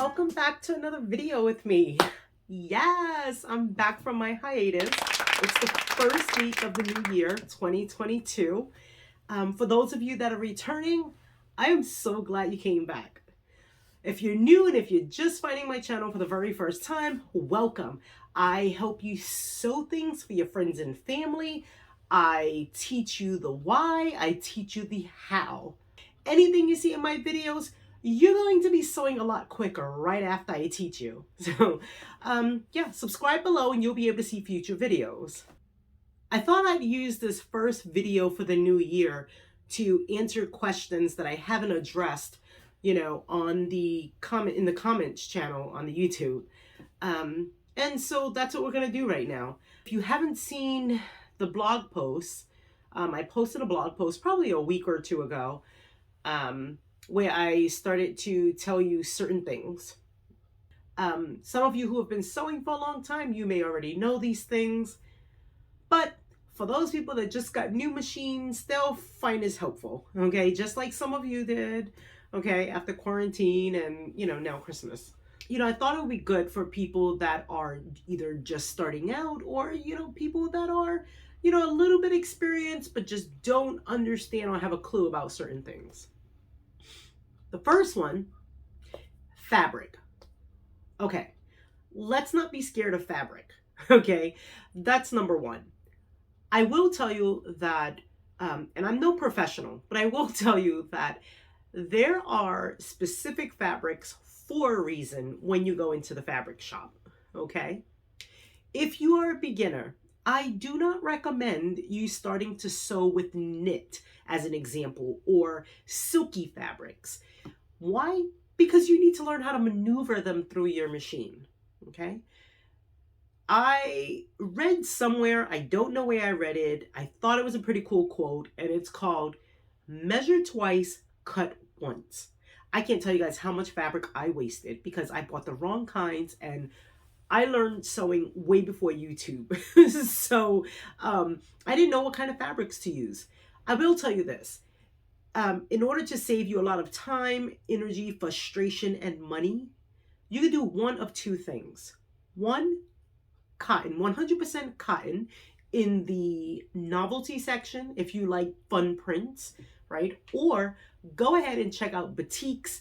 welcome back to another video with me. Yes, I'm back from my hiatus. It's the first week of the new year, 2022. For those of you that are returning, I am so glad you came back. If you're new and if you're just finding my channel for the very first time, welcome. I help you sew things for your friends and family. I teach you the why, I teach you the how. Anything you see in my videos, you're going to be sewing a lot quicker right after I teach you. So yeah, subscribe below and you'll be able to see future videos. I thought I'd use this first video for the new year to answer questions that I haven't addressed, on the comments channel on the YouTube. And so that's what we're going to do right now. If you haven't seen the blog posts, I posted a blog post probably a week or two ago, where I started to tell you certain things. Some of you who have been sewing for a long time, you may already know these things, but for those people that just got new machines, they'll find this helpful, okay? Just like some of you did, okay, after quarantine and, now Christmas. I thought it would be good for people that are either just starting out or, people that are, a little bit experienced, but just don't understand or have a clue about certain things. The first one, fabric. Okay, let's not be scared of fabric, okay? That's number one. I will tell you that, and I'm no professional, but I will tell you that there are specific fabrics for a reason when you go into the fabric shop, okay? If you are a beginner, I do not recommend you starting to sew with knit as an example or silky fabrics. Why? Because you need to learn how to maneuver them through your machine, okay? I read somewhere, I don't know where I read it, I thought it was a pretty cool quote, and it's called, measure twice, cut once. I can't tell you guys how much fabric I wasted because I bought the wrong kinds, and I learned sewing way before YouTube. So I didn't know what kind of fabrics to use. I will tell you this. In order to save you a lot of time, energy, frustration, and money, you can do one of two things. One, cotton, 100% cotton in the novelty section if you like fun prints, right? Or go ahead and check out batiks,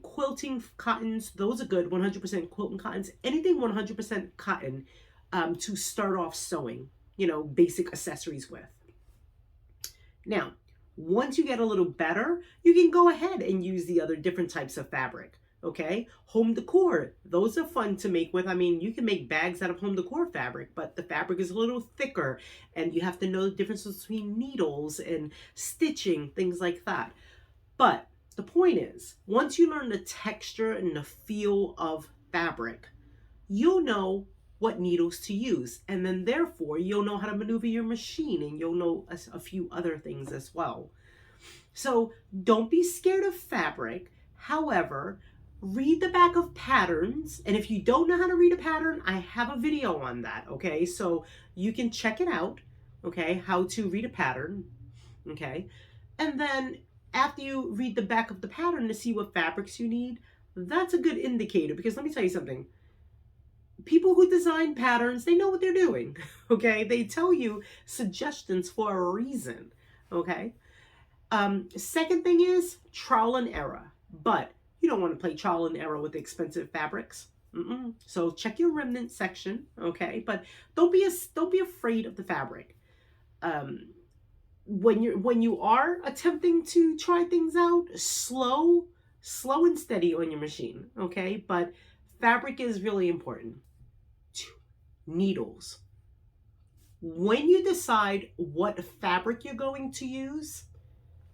quilting cottons. Those are good, 100% quilting cottons. Anything 100% cotton to start off sewing, basic accessories with. Now, once you get a little better, you can go ahead and use the other different types of fabric, okay? Home decor, those are fun to make with. I mean, you can make bags out of home decor fabric, but the fabric is a little thicker and you have to know the differences between needles and stitching, things like that. But the point is, once you learn the texture and the feel of fabric, you'll know what needles to use, and then therefore you'll know how to maneuver your machine, and you'll know a few other things as well. So don't be scared of fabric. However, read the back of patterns, and if you don't know how to read a pattern, I have a video on that, okay? So you can check it out, okay, how to read a pattern, okay? And then after you read the back of the pattern to see what fabrics you need, that's a good indicator, because let me tell you something. People who design patterns, they know what they're doing, okay? They tell you suggestions for a reason, okay? Second thing is trial and error, but you don't want to play trial and error with expensive fabrics. So check your remnant section, okay? But don't be afraid of the fabric. When you are attempting to try things out, slow and steady on your machine, okay? But fabric is really important. Needles. When you decide what fabric you're going to use,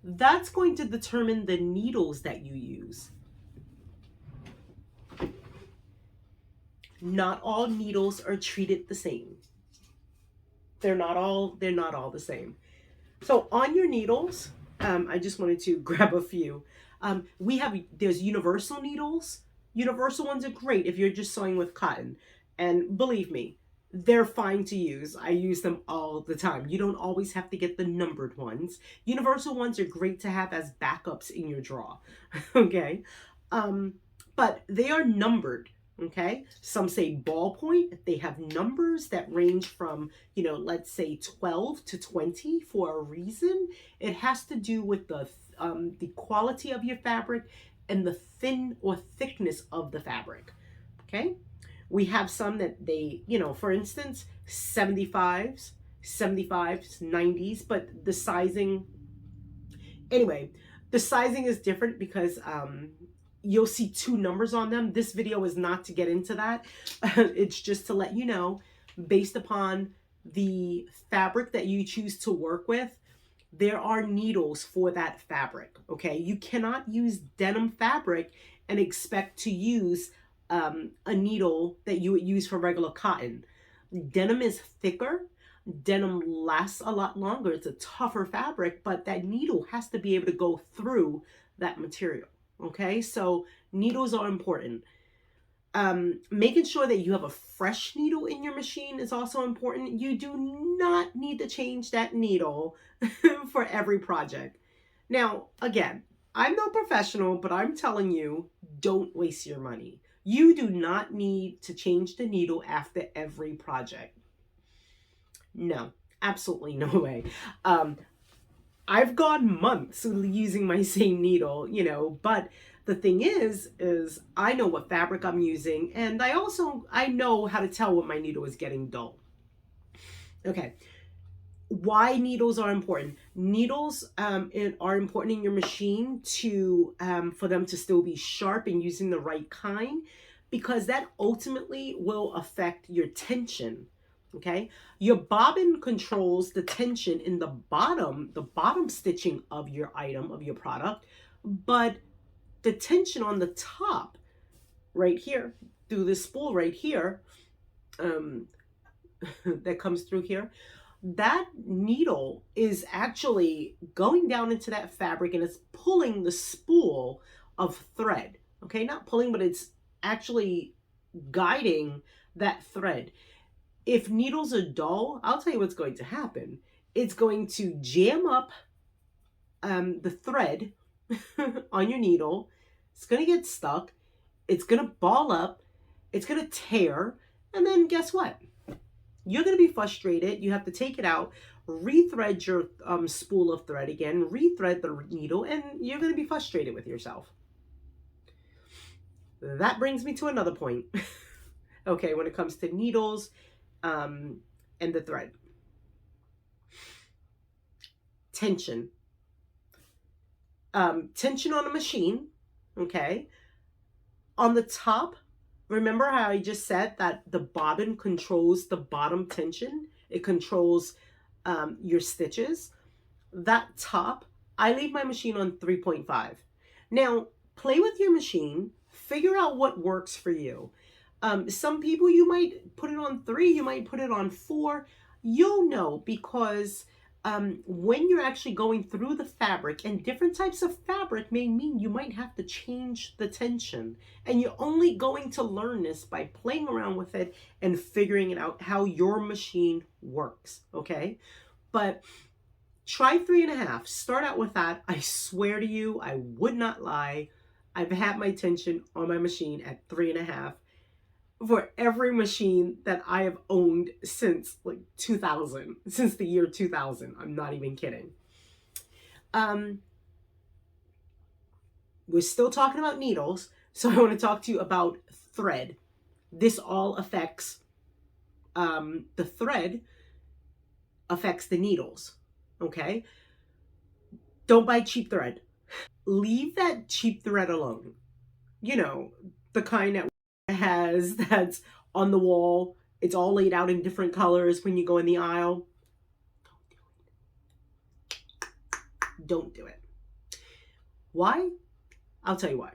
that's going to determine the needles that you use. Not all needles are treated the same. They're not all the same. So on your needles, I just wanted to grab a few. There's universal needles. Universal ones are great if you're just sewing with cotton. And believe me, they're fine to use. I use them all the time. You don't always have to get the numbered ones. Universal ones are great to have as backups in your drawer, okay? but they are numbered. Okay, some say ballpoint. They have numbers that range from, let's say 12 to 20 for a reason. It has to do with the quality of your fabric and the thin or thickness of the fabric. Okay, we have some that they, for instance, 75s, 90s, but the sizing, anyway, the sizing is different because you'll see two numbers on them. This video is not to get into that. It's just to let you know, based upon the fabric that you choose to work with, there are needles for that fabric. Okay, you cannot use denim fabric and expect to use a needle that you would use for regular cotton. Denim is thicker. Denim lasts a lot longer. It's a tougher fabric, but that needle has to be able to go through that material. Okay, so needles are important. Making sure that you have a fresh needle in your machine is also important. You do not need to change that needle for every project. Now, again, I'm no professional, but I'm telling you, don't waste your money. You do not need to change the needle after every project. No, absolutely no way. I've gone months using my same needle, but the thing is I know what fabric I'm using, and I know how to tell when my needle is getting dull. Okay. Why needles are important? Needles are important in your machine to for them to still be sharp and using the right kind, because that ultimately will affect your tension. Okay, your bobbin controls the tension in the bottom stitching of your item, of your product, but the tension on the top right here through this spool right here that comes through here, that needle is actually going down into that fabric and it's pulling the spool of thread. Okay, not pulling, but it's actually guiding that thread. If needles are dull, I'll tell you what's going to happen. It's going to jam up the thread on your needle. It's going to get stuck. It's going to ball up. It's going to tear. And then guess what? You're going to be frustrated. You have to take it out, rethread your spool of thread again, rethread the needle, and you're going to be frustrated with yourself. That brings me to another point. Okay, when it comes to needles and the thread. Tension. Tension on a machine, okay? On the top, remember how I just said that the bobbin controls the bottom tension? It controls your stitches. That top, I leave my machine on 3.5. Now, play with your machine. Figure out what works for you. Some people, you might put it on 3, you might put it on 4. You'll know, because when you're actually going through the fabric, and different types of fabric may mean you might have to change the tension. And you're only going to learn this by playing around with it and figuring it out how your machine works, okay? But try 3.5. Start out with that. I swear to you, I would not lie. I've had my tension on my machine at 3.5 for every machine that I have owned since like 2000, since the year 2000. I'm not even kidding. We're still talking about needles, so I want to talk to you about thread. This all affects, the thread affects the needles, okay? Don't buy cheap thread. Leave that cheap thread alone. You know, the kind that that's on the wall. It's all laid out in different colors when you go in the aisle. Don't do it. Why? I'll tell you why.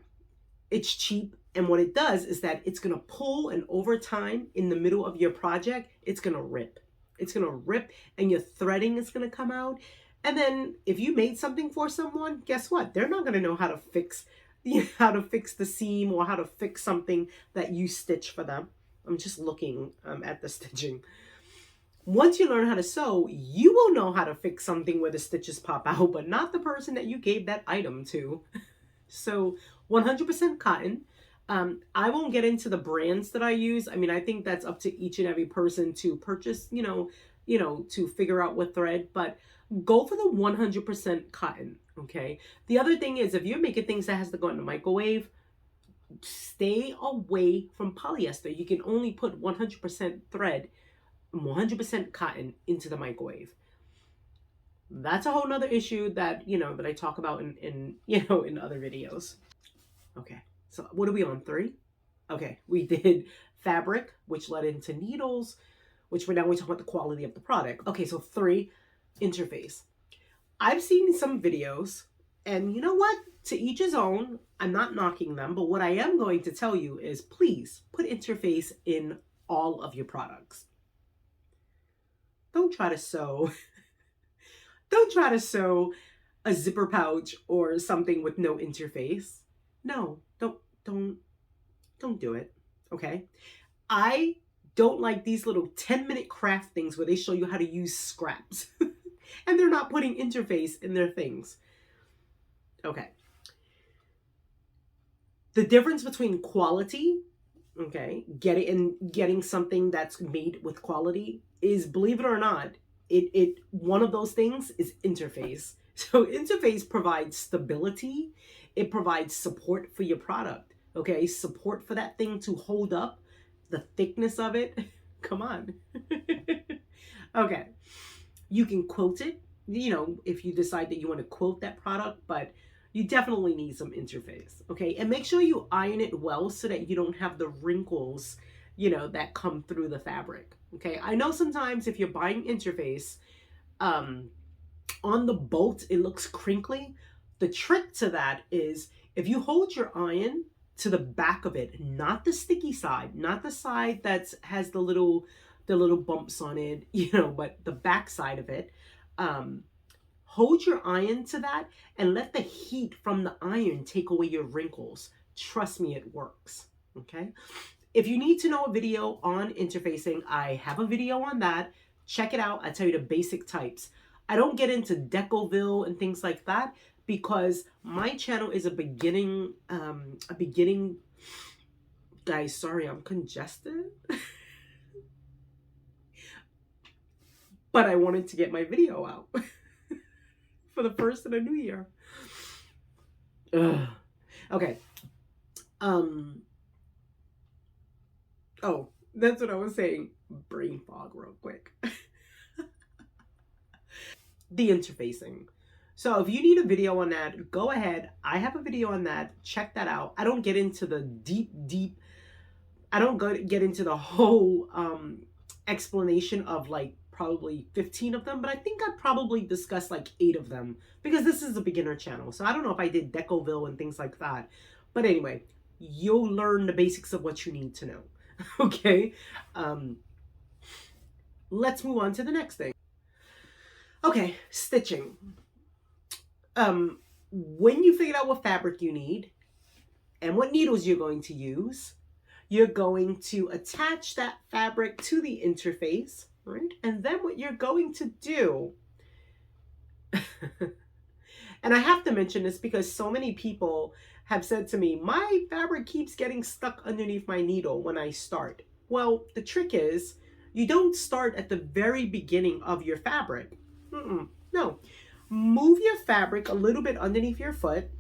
It's cheap, and what it does is that it's going to pull, and over time, in the middle of your project, it's going to rip. It's going to rip, and your threading is going to come out. And then if you made something for someone, guess what? They're not going to know how to fix the seam or how to fix something that you stitch for them. I'm just looking at the stitching. Once you learn how to sew, you will know how to fix something where the stitches pop out, but not the person that you gave that item to. So 100% cotton. I won't get into the brands that I use. I mean, I think that's up to each and every person to purchase, to figure out what thread, but go for the 100% cotton, okay? The other thing is if you're making things that has to go in the microwave, stay away from polyester. You can only put 100% thread, 100% cotton into the microwave. That's a whole nother issue that, that I talk about in other videos. Okay. So what are we on? 3? Okay. We did fabric, which led into needles, which we're talking about the quality of the product. Okay. So 3, interface. I've seen some videos, and you know what? To each his own. I'm not knocking them, but what I am going to tell you is please put interface in all of your products. Don't try to sew. Don't try to sew a zipper pouch or something with no interface. No, don't do it. Okay? I don't like these little 10-minute craft things where they show you how to use scraps and they're not putting interface in their things. Okay. The difference between quality, okay, getting something that's made with quality is, believe it or not, one of those things is interface. So interface provides stability. It provides support for your product. Okay, support for that thing to hold up, the thickness of it. Come on. Okay, you can quote it, if you decide that you want to quote that product, but you definitely need some interface. Okay, and make sure you iron it well so that you don't have the wrinkles, that come through the fabric. Okay, I know sometimes if you're buying interface, on the bolt it looks crinkly. The trick to that is if you hold your iron to the back of it, not the sticky side, not the side that has the little bumps on it, but the back side of it. Hold your iron to that and let the heat from the iron take away your wrinkles. Trust me, it works. Okay. If you need to know a video on interfacing, I have a video on that. Check it out. I tell you the basic types. I don't get into Decoville and things like that because my channel is a beginning, guys, sorry, I'm congested. But I wanted to get my video out for the first of the new year. Ugh. Okay. Oh, that's what I was saying. Brain fog real quick. The interfacing. So if you need a video on that, go ahead. I have a video on that. Check that out. I don't get into the deep. I don't get into the whole explanation of like probably 15 of them, but I think I probably discussed like 8 of them because this is a beginner channel. So I don't know if I did Decoville and things like that. But anyway, you'll learn the basics of what you need to know. Okay. Let's move on to the next thing. Okay, stitching. When you figured out what fabric you need and what needles you're going to use, you're going to attach that fabric to the interface, right? And then what you're going to do, and I have to mention this because so many people have said to me, my fabric keeps getting stuck underneath my needle when I start. Well, the trick is you don't start at the very beginning of your fabric. No, move your fabric a little bit underneath your foot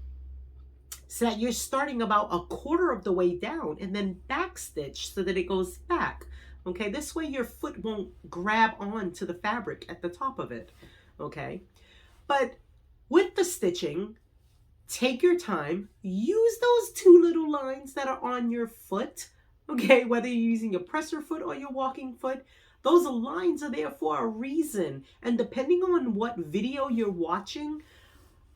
so that you're starting about a quarter of the way down and then back stitch so that it goes back. Okay, this way your foot won't grab on to the fabric at the top of it. Okay, but with the stitching, take your time, use those 2 little lines that are on your foot. Okay, whether you're using your presser foot or your walking foot, those lines are there for a reason. And depending on what video you're watching,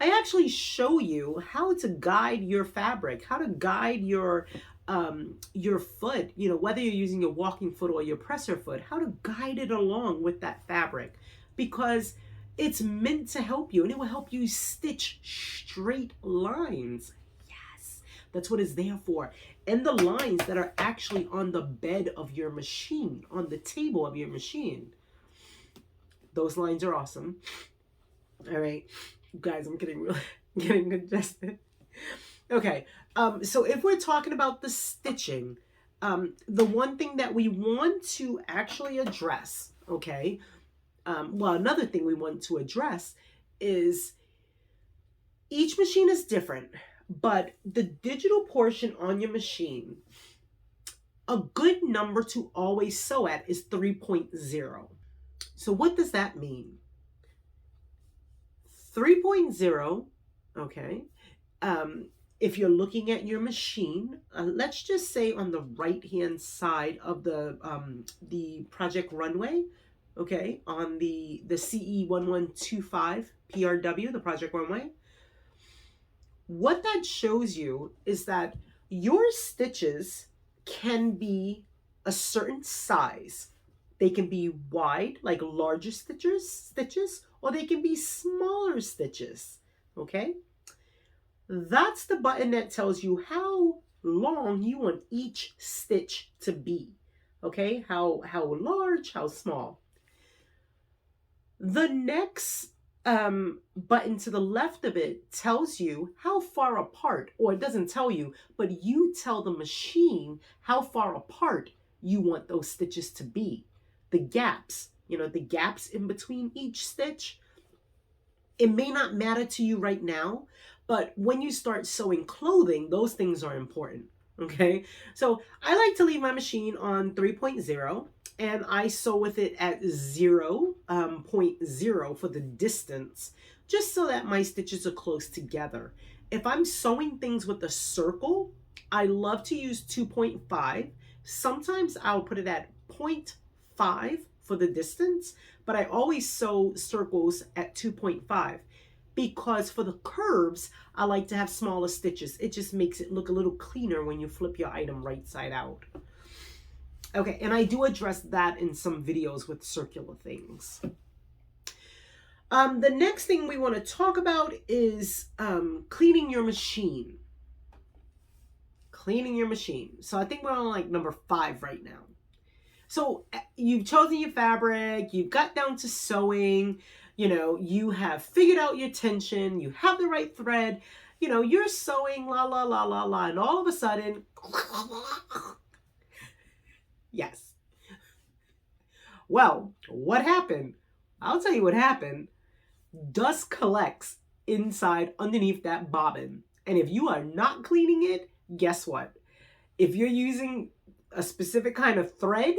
I actually show you how to guide your fabric, how to guide your foot, whether you're using your walking foot or your presser foot, how to guide it along with that fabric, because it's meant to help you and it will help you stitch straight lines. Yes, that's what it's there for. And the lines that are actually on the bed of your machine, on the table of your machine. Those lines are awesome. All right, guys, I'm getting congested. Okay, so if we're talking about the stitching, the one thing that we want to actually address, okay, well, another thing we want to address is each machine is different, but the digital portion on your machine, a good number to always sew at is 3.0. So what does that mean? 3.0, okay, if you're looking at your machine, let's just say on the right hand side of the Project Runway, okay, on the CE1125 PRW, the Project Runway, what that shows you is that your stitches can be a certain size. They can be wide, like larger stitches, or they can be smaller stitches, okay? That's the button that tells you how long you want each stitch to be, okay? How large, how small. The next button to the left of it tells you how far apart, or it doesn't tell you, but you tell the machine how far apart you want those stitches to be. The gaps, the gaps in between each stitch. It may not matter to you right now, but when you start sewing clothing, those things are important. Okay, so I like to leave my machine on 3.0 and I sew with it at 0.0 for the distance, just so that my stitches are close together. If I'm sewing things with a circle, I love to use 2.5. Sometimes I'll put it at 0.5 for the distance, but I always sew circles at 2.5 because for the curves, I like to have smaller stitches. It just makes it look a little cleaner when you flip your item right side out. Okay, and I do address that in some videos with circular things. The next thing we want to talk about is cleaning your machine. Cleaning your machine. So I think we're on like number 5 right now. So you've chosen your fabric, you've got down to sewing, you have figured out your tension, you have the right thread, you're sewing, la, la, la, la, la, and all of a sudden, yes. Well, what happened? I'll tell you what happened. Dust collects inside underneath that bobbin. And if you are not cleaning it, guess what? If you're using a specific kind of thread,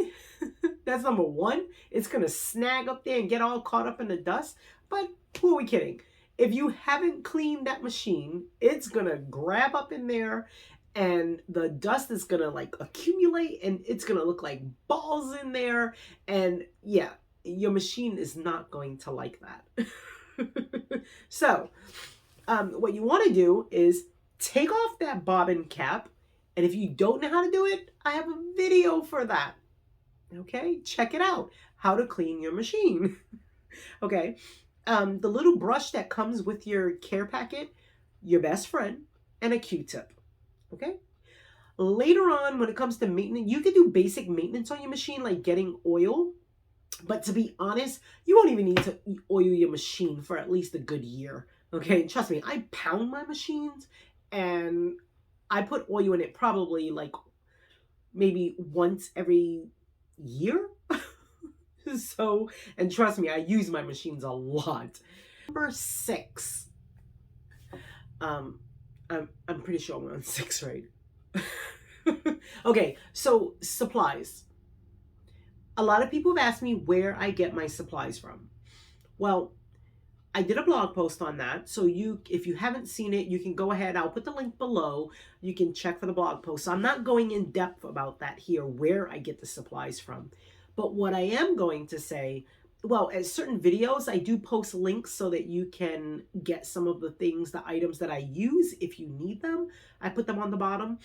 that's number 1. It's going to snag up there and get all caught up in the dust. But who are we kidding? If you haven't cleaned that machine, it's going to grab up in there and the dust is going to like accumulate and it's going to look like balls in there. And yeah, your machine is not going to like that. So what you want to do is take off that bobbin cap. And if you don't know how to do it, I have a video for that. Okay, check it out. How to clean your machine. Okay, the little brush that comes with your care packet, your best friend, and a Q-tip. Okay, later on when it comes to maintenance, you can do basic maintenance on your machine like getting oil. But to be honest, you won't even need to oil your machine for at least a good year. Okay, trust me, I pound my machines and I put oil in it probably like maybe once every year. So, and trust me, I use my machines a lot. Number 6. I'm pretty sure I'm on 6, right? Okay, so supplies. A lot of people have asked me where I get my supplies from. Well, I did a blog post on that. So if you haven't seen it, you can go ahead. I'll put the link below. You can check for the blog post. So I'm not going in depth about that here, where I get the supplies from. But what I am going to say, well, at certain videos, I do post links so that you can get some of the things, the items that I use if you need them. I put them on the bottom.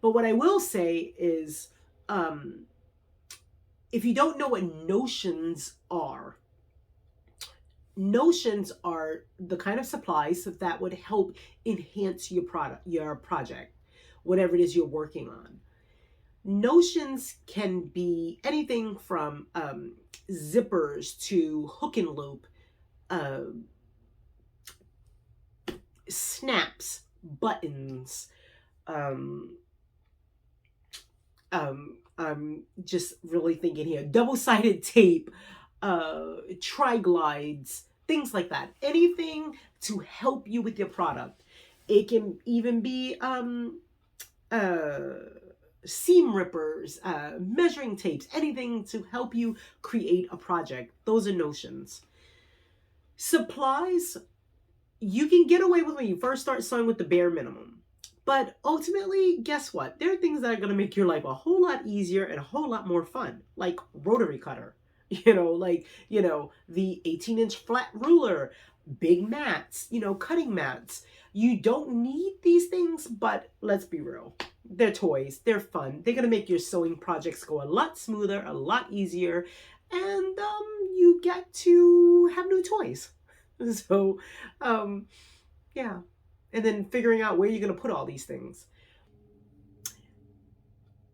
But what I will say is, if you don't know what notions are the kind of supplies that would help enhance your project, whatever it is you're working on. Notions can be anything from zippers to hook and loop, snaps, buttons, um, I'm just really thinking here, double-sided tape, tri-glides, things like that. Anything to help you with your product. It can even be uh, seam rippers, measuring tapes, anything to help you create a project. Those are notions. Supplies, you can get away with when you first start sewing with the bare minimum. But ultimately, guess what? There are things that are going to make your life a whole lot easier and a whole lot more fun, like rotary cutter, the 18-inch flat ruler, big mats, cutting mats. You don't need these things, but let's be real. They're toys. They're fun. They're going to make your sewing projects go a lot smoother, a lot easier, and you get to have new toys. So, yeah. And then figuring out where you're going to put all these things.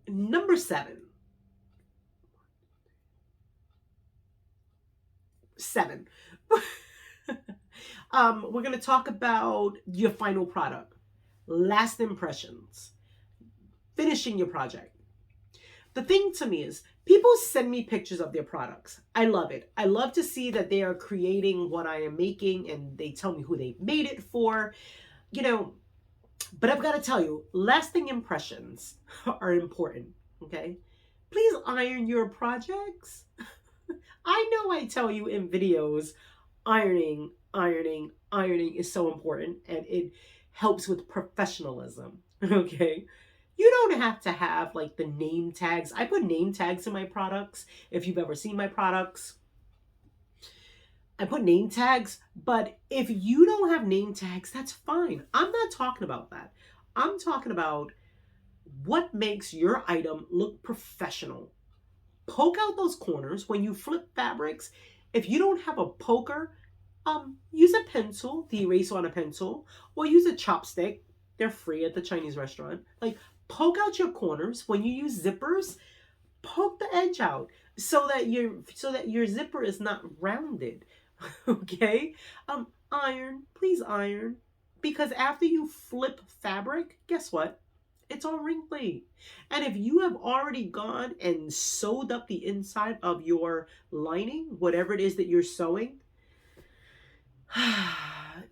Number 7. 7. We're going to talk about your final product. Last impressions. Finishing your project. The thing to me is, people send me pictures of their products. I love it. I love to see that they are creating what I am making and they tell me who they made it for. But I've got to tell you, lasting impressions are important, okay? Please iron your projects. I know I tell you in videos, ironing is so important and it helps with professionalism, okay? You don't have to have like the name tags. I put name tags in my products. If you've ever seen my products, I put name tags, but if you don't have name tags, that's fine. I'm not talking about that. I'm talking about what makes your item look professional. Poke out those corners when you flip fabrics. If you don't have a poker, use a pencil, the eraser on a pencil, or use a chopstick. They're free at the Chinese restaurant. Like, poke out your corners. When you use zippers, poke the edge out so that your zipper is not rounded. Okay? Iron, please iron. Because after you flip fabric, guess what? It's all wrinkly. And if you have already gone and sewed up the inside of your lining, whatever it is that you're sewing,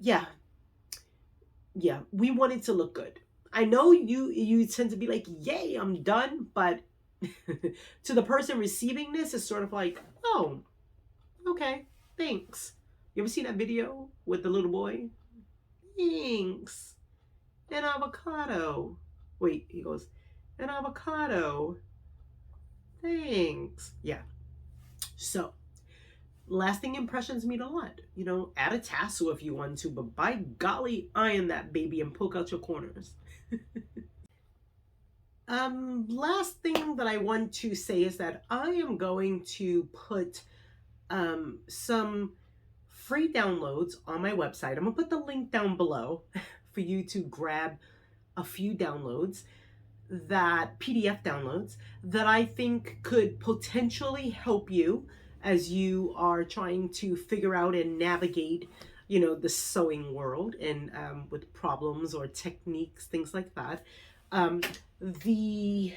yeah, we want it to look good. I know you tend to be like, yay, I'm done. But to the person receiving this, it's sort of like, oh, okay, thanks. You ever seen that video with the little boy? Thanks. An avocado. Wait, he goes, an avocado. Thanks. Yeah. So, lasting impressions mean a lot. Add a tassel if you want to, but by golly, iron that baby and poke out your corners. Last thing that I want to say is that I am going to put some free downloads on my website. I'm gonna put the link down below for you to grab a few downloads, PDF downloads that I think could potentially help you as you are trying to figure out and navigate, the sewing world and with problems or techniques, things like that. The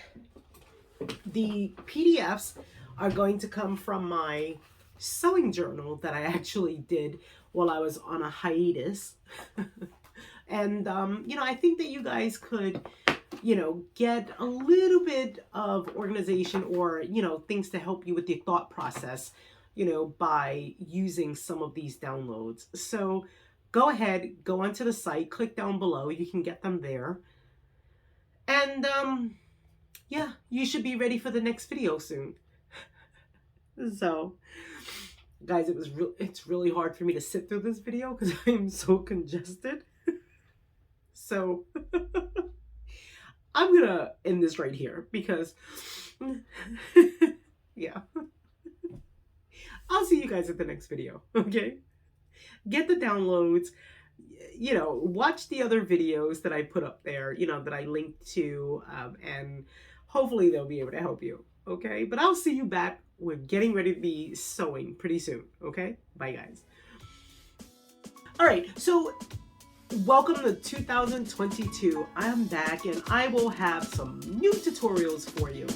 PDFs are going to come from my sewing journal that I actually did while I was on a hiatus. And, I think that you guys could, get a little bit of organization or, things to help you with your thought process, by using some of these downloads. So go ahead, go onto the site, click down below. You can get them there. And, yeah, you should be ready for the next video soon. So, guys, it's really hard for me to sit through this video because I am so congested. So, I'm gonna end this right here because, yeah. I'll see you guys at the next video, okay? Get the downloads, watch the other videos that I put up there, that I linked to, and hopefully they'll be able to help you, okay? But I'll see you back with getting ready to be sewing pretty soon, okay? Bye, guys. All right, so Welcome to 2022. I'm back and I will have some new tutorials for you.